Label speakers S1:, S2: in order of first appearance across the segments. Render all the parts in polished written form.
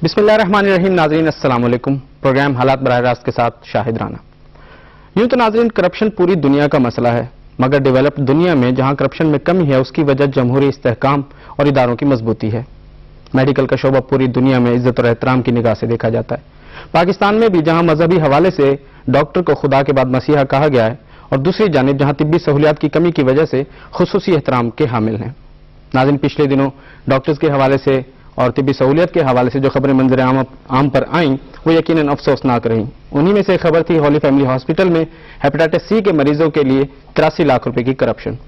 S1: बिस्मिल्लाहिर्रहमानिर्रहीम। नाजरीन अस्सलाम वालेकुम। प्रोग्राम हालात बराह रास्त के साथ शाहिद राना। यूं तो नाजरीन करप्शन पूरी दुनिया का मसला है, मगर डेवलप्ड दुनिया में जहां करप्शन में कमी है उसकी वजह जमहूरी इस्तेहकाम और इदारों की मजबूती है। मेडिकल का शोबा पूरी दुनिया में इज्जत और एहतराम की निगाह से देखा जाता है। पाकिस्तान में भी जहां मजहबी हवाले से डॉक्टर को खुदा के बाद मसीहा कहा गया है और दूसरी जानिब जहां तिब्बी सहूलियात की कमी की वजह से खुसूसी एहतराम के हामिल हैं। नाज़रीन, पिछले दिनों डॉक्टर्स के हवाले से और तिब्बी सहूलियत के हवाले से जो खबरें मंजर आम पर आईं वो यकीनन अफसोसनाक रहीं। उन्हीं में से एक खबर थी होली फैमिली हॉस्पिटल में हेपेटाइटिस सी के मरीजों के लिए 83 लाख रुपए की करप्शन।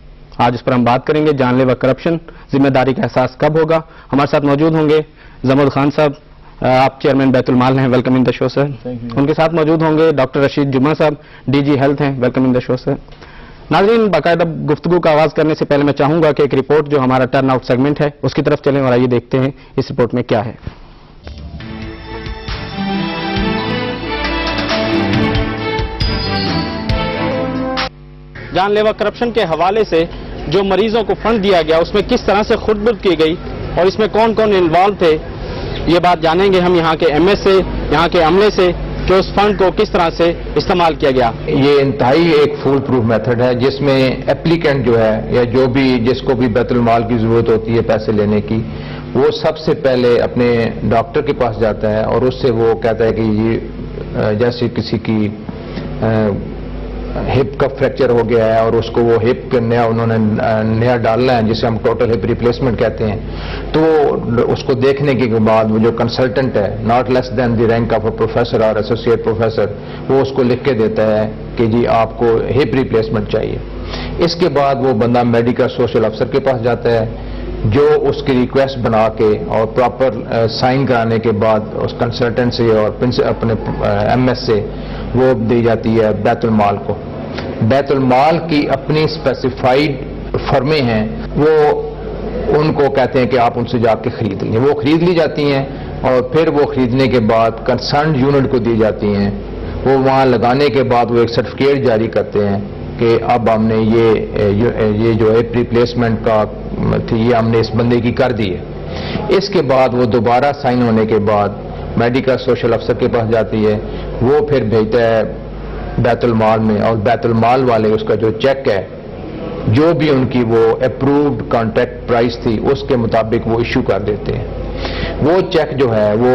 S1: आज इस पर हम बात करेंगे। जानलेवा करप्शन, जिम्मेदारी का एहसास कब होगा। हमारे साथ मौजूद होंगे जमूद खान साहब, आप चेयरमैन बैतुल माल हैं, welcome in the show sir. उनके साथ मौजूद होंगे डॉक्टर रशीद जुमा साहब, डीजी हेल्थ हैं, welcome in the show sir. नाज़रीन, बाकायदा गुफ्तगू का आगाज करने से पहले मैं चाहूंगा कि एक रिपोर्ट जो हमारा टर्न आउट सेगमेंट है उसकी तरफ चलें और आइए देखते हैं इस रिपोर्ट में क्या है। जानलेवा करप्शन के हवाले से जो मरीजों को फंड दिया गया उसमें किस तरह से खुर्द-बुर्द की गई और इसमें कौन कौन इन्वॉल्व थे, ये बात जानेंगे हम यहाँ के एमएस से, यहाँ के अमले से कि उस फंड को किस तरह से इस्तेमाल किया गया।
S2: ये इंतहाई एक फूल प्रूफ मेथड है जिसमें एप्लीकेंट जो है या जो भी जिसको भी बैतुल माल की जरूरत होती है पैसे लेने की, वो सबसे पहले अपने डॉक्टर के पास जाता है और उससे वो कहता है कि ये जैसे किसी की हिप का फ्रैक्चर हो गया है और उसको वो हिप के उन्होंने नया डालना है जिसे हम टोटल हिप रिप्लेसमेंट कहते हैं, तो उसको देखने के बाद वो जो कंसल्टेंट है, not less than the rank of a professor और एसोसिएट प्रोफेसर, वो उसको लिख के देता है कि जी आपको हिप रिप्लेसमेंट चाहिए। इसके बाद वो बंदा मेडिकल सोशल अफसर के पास जाता है जो उसकी रिक्वेस्ट बना के और प्रॉपर साइन कराने के बाद उस कंसल्टेंट से और अपने एमएस से वो दी जाती है बैतुल माल को। बैतुल माल की अपनी स्पेसिफाइड फर्में हैं, वो उनको कहते हैं कि आप उनसे जाके खरीद लीजिए। वो खरीद ली जाती हैं और फिर वो खरीदने के बाद कंसर्न यूनिट को दी जाती हैं। वो वहाँ लगाने के बाद वो एक सर्टिफिकेट जारी करते हैं कि अब हमने ये जो हिप रिप्लेसमेंट का थी ये हमने इस बंदे की कर दी है। इसके बाद वो दोबारा साइन होने के बाद मेडिकल सोशल अफसर के पास जाती है, वो फिर भेजता है बैतुल माल में और बैतुल माल वाले उसका जो चेक है, जो भी उनकी वो अप्रूव्ड कॉन्ट्रैक्ट प्राइस थी उसके मुताबिक वो इशू कर देते हैं। वो चेक जो है वो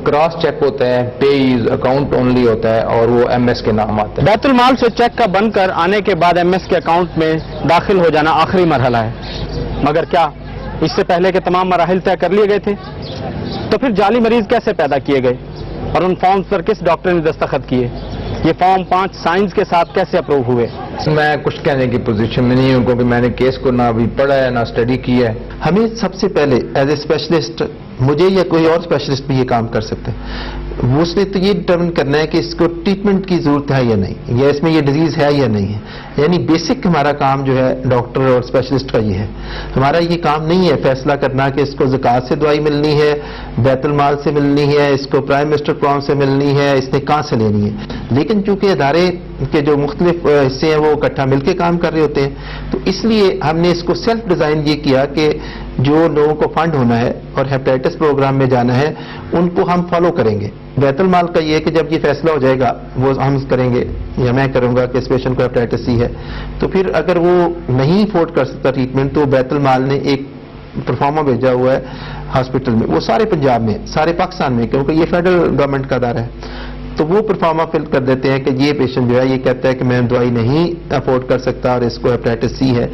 S2: क्रॉस चेक होता है, पे अकाउंट ओनली होता है और वो एमएस के नाम आता है।
S1: बैतुल माल से चेक का बनकर आने के बाद एमएस के अकाउंट में दाखिल हो जाना आखिरी मरहला है, मगर क्या इससे पहले के तमाम मराहिल तय कर लिए गए थे? तो फिर जाली मरीज कैसे पैदा किए गए और उन फॉर्म्स पर किस डॉक्टर ने दस्तखत किए? ये फॉर्म 5 साइंस के साथ कैसे अप्रूव हुए?
S2: मैं कुछ कहने की पोजीशन में नहीं हूँ क्योंकि मैंने केस को ना अभी पढ़ा है ना स्टडी की है।
S3: हमें सबसे पहले एज ए स्पेशलिस्ट, मुझे या कोई और स्पेशलिस्ट भी ये काम कर सकते हैं, उसने तो ये डिटर्मिन करना है कि इसको ट्रीटमेंट की जरूरत है या नहीं, या इसमें ये डिजीज है या नहीं है। यानी बेसिक हमारा काम जो है डॉक्टर और स्पेशलिस्ट का ये है। हमारा ये काम नहीं है फैसला करना कि इसको ज़कात से दवाई मिलनी है, बैतुल माल से मिलनी है, इसको प्राइम मिनिस्टर प्लान से मिलनी है, इसने कहाँ से लेनी है। लेकिन चूंकि अदारे के जो मुख्तलिफ हिस्से हैं वो इकट्ठा मिलकर काम कर रहे होते हैं, तो इसलिए हमने इसको सेल्फ डिजाइन ये किया कि जो लोगों को फंड होना है और हेपेटाइटिस प्रोग्राम में जाना है उनको हम फॉलो करेंगे। बैतुल माल का ये कि जब ये फैसला हो जाएगा वो हम करेंगे या मैं करूंगा कि इस पेशेंट को हेपेटाइटिस सी है, तो फिर अगर वो नहीं अफोर्ड कर सकता ट्रीटमेंट तो बैतुल माल ने एक परफॉर्मा भेजा हुआ है हॉस्पिटल में, वो सारे पंजाब में, सारे पाकिस्तान में, क्योंकि ये फेडरल गवर्नमेंट का अदारा है, तो वो परफॉर्मा फिल कर देते हैं कि ये पेशेंट जो है ये कहता है कि मैं दवाई नहीं अफोर्ड कर सकता और इसको हेपेटाइटिस सी है,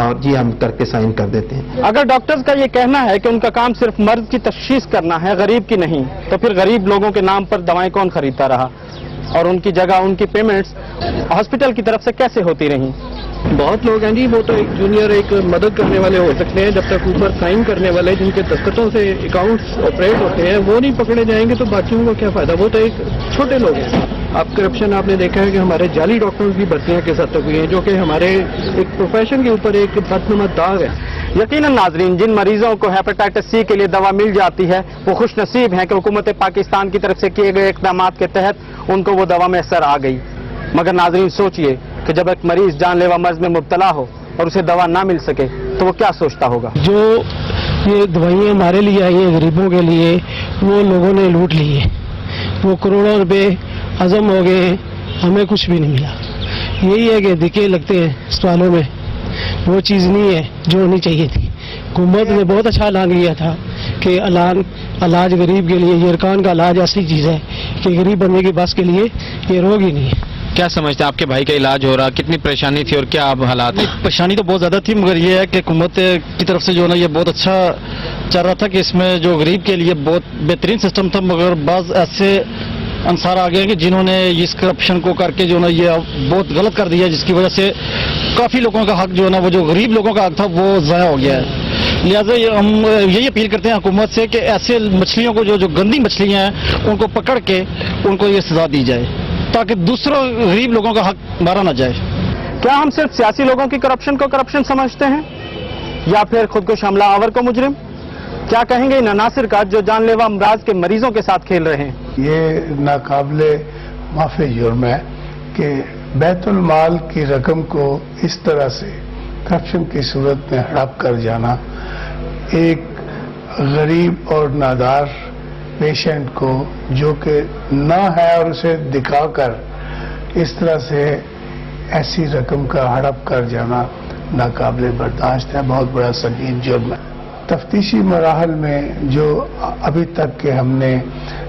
S3: और ये हम करके साइन कर देते हैं।
S1: अगर डॉक्टर्स का ये कहना है कि उनका काम सिर्फ मर्ज की तशखीस करना है, गरीब की नहीं, तो फिर गरीब लोगों के नाम पर दवाएं कौन खरीदता रहा और उनकी जगह उनकी पेमेंट्स हॉस्पिटल की तरफ से कैसे होती रहीं?
S4: बहुत लोग हैं जी, वो तो एक जूनियर एक मदद करने वाले हो सकते हैं, जब तक ऊपर साइन करने वाले जिनके दस्तखतों से अकाउंट्स ऑपरेट होते हैं वो नहीं पकड़े जाएंगे तो बाकियों को क्या फायदा। वो तो एक छोटे लोग हैं। अब करप्शन आपने देखा है कि हमारे जाली डॉक्टर्स की भर्तियां के साथ हुई हैं, जो कि हमारे एक प्रोफेशन के ऊपर एक बदनुमा दाग है।
S1: यकीनन नाजरीन, जिन मरीजों को हेपेटाइटिस सी के लिए दवा मिल जाती है वो खुश नसीब हैं कि हुकूमत पाकिस्तान की तरफ से किए गए इक़दाम के तहत उनको वो दवा मैसर आ गई। मगर नाजरीन सोचिए कि जब एक मरीज जानलेवा मर्ज में मुब्तला हो और उसे दवा ना मिल सके तो वो क्या सोचता होगा।
S4: जो
S5: یہ دوائیاں ہمارے لیے آئی ہیں غریبوں کے لیے، وہ لوگوں نے لوٹ لی ہے، وہ کروڑوں روپے ہضم ہو گئے ہیں، ہمیں کچھ بھی نہیں ملا. یہی ہے کہ دھکے لگتے ہیں اسپتالوں میں، وہ چیز نہیں ہے جو ہونی چاہیے تھی. حکومت نے بہت اچھا اعلان کیا تھا کہ علاج غریب کے لیے، یہ ارکان کا علاج ایسی چیز ہے کہ غریب بندے کے بس کے لیے یہ روگ ہی نہیں ہے.
S1: کیا سمجھتے ہیں آپ کے بھائی کا علاج ہو رہا، کتنی پریشانی تھی اور کیا اب حالات ہیں؟
S5: پریشانی تو بہت زیادہ تھی، مگر یہ ہے کہ حکومت کی طرف سے جو ہے نا یہ بہت اچھا چل رہا تھا کہ اس میں جو غریب کے لیے بہت بہترین سسٹم تھا، مگر بعض ایسے انصار آ گئے کہ جنہوں نے اس کرپشن کو کر کے جو ہے نا یہ بہت غلط کر دیا، جس کی وجہ سے کافی لوگوں کا حق جو ہے نا وہ جو غریب لوگوں کا حق تھا وہ ضائع ہو گیا ہے. لہٰذا ہم یہی اپیل کرتے ہیں حکومت سے کہ ایسے مچھلیوں کو جو گندی مچھلیاں ہیں ان کو پکڑ کے ان کو یہ سزا دی جائے تاکہ دوسروں غریب لوگوں کا حق مارا نہ جائے.
S1: کیا ہم صرف سیاسی لوگوں کی کرپشن کو کرپشن سمجھتے ہیں یا پھر خود کو حملہ آور کو مجرم؟ کیا کہیں گے ان عناصر کا جو جان لیوا امراض کے مریضوں کے ساتھ کھیل رہے ہیں؟
S6: یہ ناقابل معافی جرم ہے کہ بیت المال کی رقم کو اس طرح سے کرپشن کی صورت میں ہڑپ کر جانا، ایک غریب اور نادار پیشنٹ کو جو کہ نہ ہے اور اسے دکھا کر اس طرح سے ایسی رقم کا ہڑپ کر جانا ناقابل برداشت ہے، بہت بڑا سنگین جرم ہے. تفتیشی مراحل میں جو ابھی تک کہ ہم نے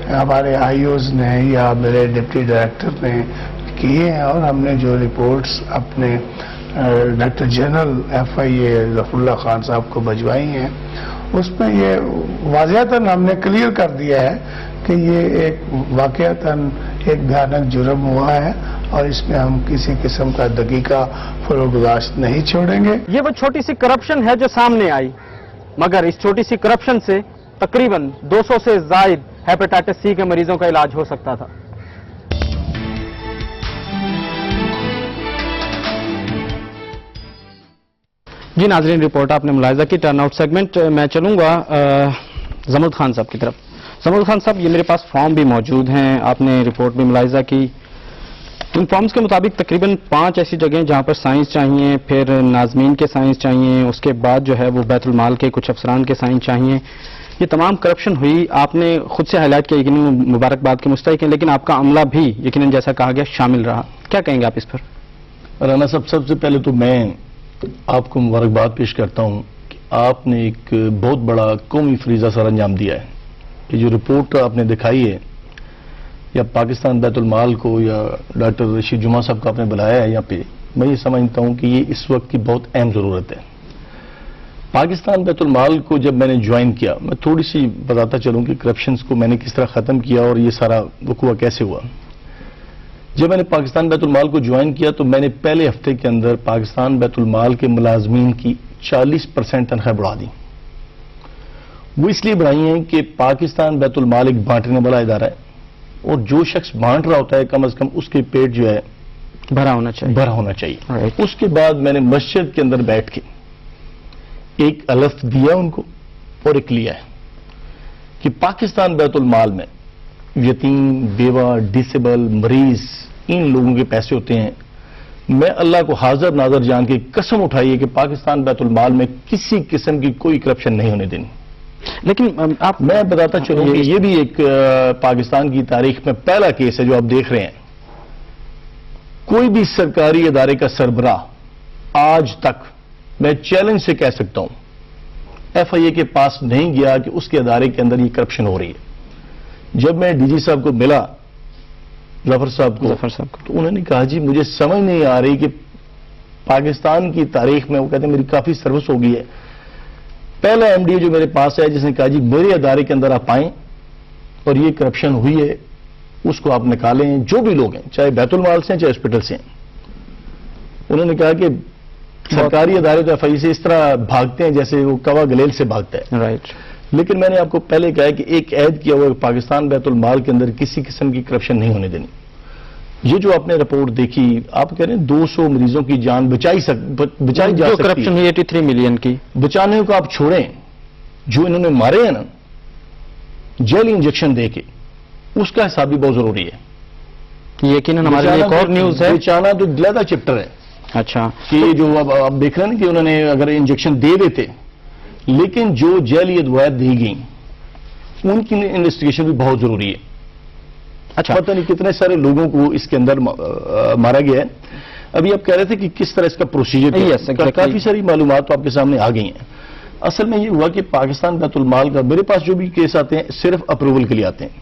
S6: ہمارے آئی اوز نے یا میرے ڈپٹی ڈائریکٹر نے کیے ہیں اور ہم نے جو رپورٹس اپنے ڈائریکٹر جنرل ایف آئی اے ظفر اللہ خان صاحب کو بھجوائی ہیں، اس میں یہ واضحتاً ہم نے کلیئر کر دیا ہے کہ یہ ایک واقعتاً ایک بھیانک جرم ہوا ہے اور اس میں ہم کسی قسم کا دقیقہ فروگزاشت نہیں چھوڑیں گے.
S1: یہ وہ چھوٹی سی کرپشن ہے جو سامنے آئی، مگر اس چھوٹی سی کرپشن سے تقریباً 200 سے زائد ہیپیٹائٹس سی کے مریضوں کا علاج ہو سکتا تھا. جی ناظرین، رپورٹ آپ نے ملاحظہ کی. ٹرن آؤٹ سیگمنٹ میں چلوں گا زمرد خان صاحب کی طرف. زمرد خان صاحب، یہ میرے پاس فارم بھی موجود ہیں، آپ نے رپورٹ بھی ملاحظہ کی. ان فارمز کے مطابق تقریباً 5 ایسی جگہیں جہاں پر سائنس چاہیے، پھر ناظمین کے سائنس چاہیے، اس کے بعد جو ہے وہ بیت المال کے کچھ افسران کے سائنس چاہیے. یہ تمام کرپشن ہوئی. آپ نے خود سے ہائی لائٹ کیا، یقیناً مبارکباد کے مستحق ہیں، لیکن آپ کا عملہ بھی یقیناً جیسا کہا گیا شامل رہا. کیا کہیں گے آپ اس پر؟
S7: رانا صاحب، سب سے پہلے تو میں آپ کو مبارکباد پیش کرتا ہوں کہ آپ نے ایک بہت بڑا قومی فریضہ سر انجام دیا ہے کہ جو رپورٹ آپ نے دکھائی ہے، یا پاکستان بیت المال کو یا ڈاکٹر رشید جمعہ صاحب کو آپ نے بلایا ہے یہاں پہ، میں یہ سمجھتا ہوں کہ یہ اس وقت کی بہت اہم ضرورت ہے. پاکستان بیت المال کو جب میں نے جوائن کیا، میں تھوڑی سی بتاتا چلوں کہ کرپشنز کو میں نے کس طرح ختم کیا اور یہ سارا وقوع کیسے ہوا. جب میں نے پاکستان بیت المال کو جوائن کیا تو میں نے پہلے ہفتے کے اندر پاکستان بیت المال کے ملازمین کی 40% تنخواہ بڑھا دی. وہ اس لیے بڑھائی ہیں کہ پاکستان بیت المال ایک بانٹنے والا ادارہ ہے اور جو شخص بانٹ رہا ہوتا ہے کم از کم اس کے پیٹ جو ہے
S1: بھرا ہونا چاہیے.
S7: Right. اس کے بعد میں نے مسجد کے اندر بیٹھ کے ایک الف دیا ان کو اور ایک لیا ہے کہ پاکستان بیت المال میں یتیم، بیوہ، ڈسیبل، مریض، ان لوگوں کے پیسے ہوتے ہیں. میں اللہ کو حاضر ناظر جان کے قسم اٹھائی ہے کہ پاکستان بیت المال میں کسی قسم کی کوئی کرپشن نہیں ہونے دینی.
S1: لیکن آپ،
S7: میں بتاتا چلوں کہ یہ بھی ایک پاکستان کی تاریخ میں پہلا کیس ہے جو آپ دیکھ رہے ہیں. کوئی بھی سرکاری ادارے کا سربراہ آج تک میں چیلنج سے کہہ سکتا ہوں ایف آئی اے کے پاس نہیں گیا کہ اس کے ادارے کے اندر یہ کرپشن ہو رہی ہے. جب میں ڈی جی صاحب کو ملا، ظفر صاحب کو، تو انہوں نے کہا جی مجھے سمجھ نہیں آ رہی کہ پاکستان کی تاریخ میں، وہ کہتے ہیں میری کافی سروس ہو گئی ہے، پہلا ایم ڈی جو میرے پاس ہے جس نے کہا جی میرے ادارے کے اندر آپ آئیں اور یہ کرپشن ہوئی ہے اس کو آپ نکالیں، جو بھی لوگ ہیں چاہے بیت المال سے ہیں چاہے ہاسپٹل سے ہیں. انہوں نے کہا کہ سرکاری ادارے تو ایف آئی سے اس طرح بھاگتے ہیں جیسے وہ کوا گلیل سے بھاگتا ہے.
S1: رائٹ.
S7: لیکن میں نے آپ کو پہلے کہا کہ ایک عہد کیا ہوا پاکستان بیت المال کے اندر کسی قسم کی کرپشن نہیں ہونے دینی. یہ جو آپ نے رپورٹ دیکھی، آپ کہہ رہے ہیں 200 مریضوں کی جان بچائی جا سکتی ہے.
S1: کرپشن ہوئی 83 ملین کی،
S7: بچانے کو آپ چھوڑیں، جو انہوں نے مارے ہیں نا جیل انجیکشن دے کے، اس کا حساب بھی بہت ضروری ہے.
S1: یقیناً ہمارے لیے ایک اور نیوز ہے.
S7: بچانا تو علیحدہ چیپٹر ہے.
S1: اچھا،
S7: کہ جو اب آپ دیکھ رہے ہیں نا کہ انہوں نے اگر انجیکشن دے دیتے لیکن جو جعلی ادویات دی گئیں ان کی انویسٹیگیشن بھی بہت ضروری ہے.
S1: اچھا
S7: پتہ نہیں کتنے سارے لوگوں کو اس کے اندر مارا گیا ہے. ابھی آپ کہہ رہے تھے کہ کس طرح اس کا پروسیجر ہے.
S1: Yes, exactly.
S7: کافی ساری معلومات تو آپ کے سامنے آ گئی ہیں. اصل میں یہ ہوا کہ پاکستان بیت المال کا میرے پاس جو بھی کیس آتے ہیں صرف اپروول کے لیے آتے ہیں.